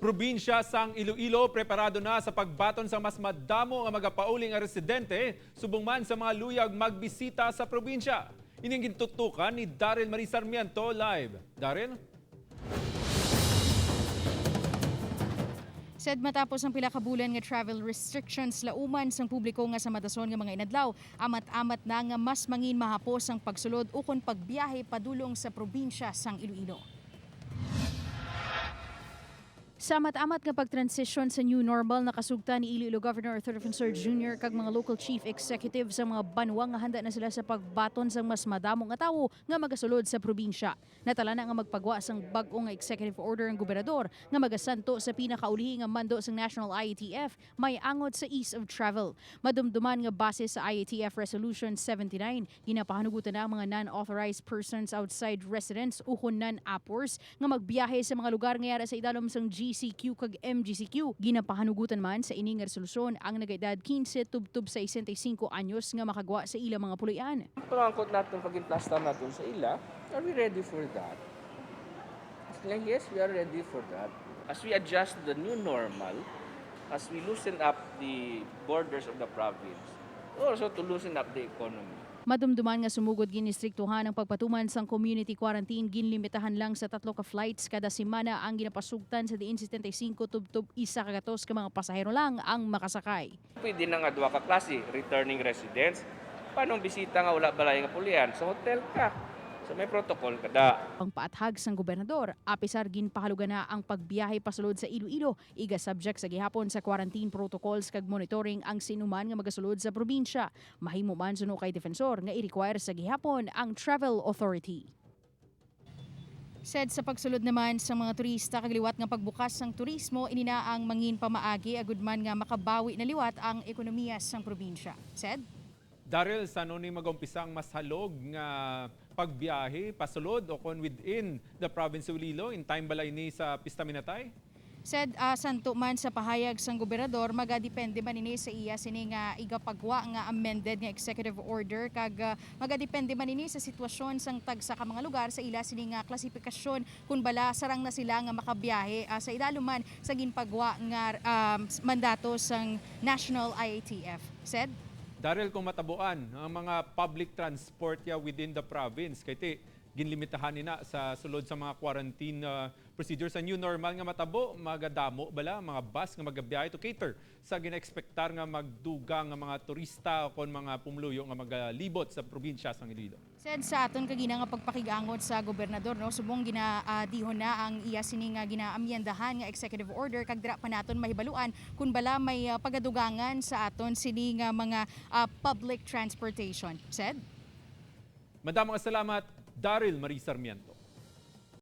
Probinsya sang Iloilo preparado na sa pagbaton sa mas madamo nga magapauli nga residente subong man sa mga luyag magbisita sa probinsya. Ining gintutukan ni Daryl Marie Sarmiento live. Daryl? Said matapos ang pila ka bulan nga travel restrictions lauman sang publiko nga sa madason nga mga inadlaw, amat-amat na nga mas mangin mahapos ang pagsulod ukon pagbiyahe padulong sa probinsya sang Iloilo. Sa amat-amat nga pagtransition sa new normal, nakasugta ni Iloilo Governor Arthur Jr. kag mga local chief executive sa mga banwa nga handa na sila sa pagbaton sang mas madamo nga tawo nga magasulod sa probinsya. Natala na nga magpagwa sang bag-o nga executive order ang gobernador nga magasanto sa pinakaulihi nga mando sang National IATF may angot sa ease of travel. Madumduman nga base sa IATF Resolution 79, ginapahanugutan na ang mga non-authorized persons outside residence ukon non-appers nga magbiyahe sa mga lugar nga yara sa idalom sang GCQ kag MGCQ. Ginapahanugutan man sa ining resolusyon ang nagaedad 15 tubtub sa 65 anyos nga makagwa sa ilang mga pulian. Pangangkot natin pag-implasta natin sa ila, are we ready for that? Yes, we are ready for that. As we adjust the new normal, as we loosen up the borders of the province, also to loosen up the economy. Madumduman nga sumugod ginistriktuhan ang pagpatuman sang community quarantine, ginlimitahan lang sa 3 ka flights kada semana ang ginapasugtan sa diin 75 tubtub isa ka gatos ka mga pasahero lang ang makasakay. Pwede na nga 2 ka klase, returning residents, panong bisita nga wala balay nga pulian, sa hotel ka. So may protocol kada. Ang paathag sang gobernador, apisar ginpahalugan na ang pagbiyahe pasulod sa Iloilo, iga subject sa gihapon sa quarantine protocols kag monitoring ang sinuman nga magasulod sa probinsya. Mahimo man suno kay defensor nga i-require sa gihapon ang travel authority. Said sa pagsulod naman sa mga turista kagliwat nga pagbukas sang turismo, inina ang mangin pamaagi agud man nga makabawi na liwat ang ekonomiya sang probinsya. Said Daryl, sa ni mag-umpisang mas halog nga pagbiyahe, pasulod o kon within the province of Iloilo in time balay ni sa Pista Minatay? Said santo man sa pahayag sang gobernador, magadepende man ini sa iya sini nga igapagwa nga amended nga executive order kag magadepende man ini sa sitwasyon sang tagsa ka mga lugar sa ila sini nga klasifikasyon kun bala sarang na sila nga makabiyahe sa idaluman sa ginpagwa nga mandato sang National IATF. Said Daryl, kung matabuan ang mga public transport ya within the province, kaya ginlimitahan nina sa sulod sa mga quarantine procedures sa new normal nga matabo, magadamo bala, mga bus nga magabiyahe to cater sa gina-expectar nga magdugang nga mga turista o kon mga pumluyo nga magalibot sa probinsya sa Iloilo. Said sa aton kagina nga pagpakigangot sa gobernador, no, subong ginadihon na ang iya sini nga ginaamyendahan nga executive order kag dira pa naton mahibaluan kun bala may pagadugangan sa aton sini nga mga public transportation. Said Madamong salamat, Daryl Marie Sarmiento.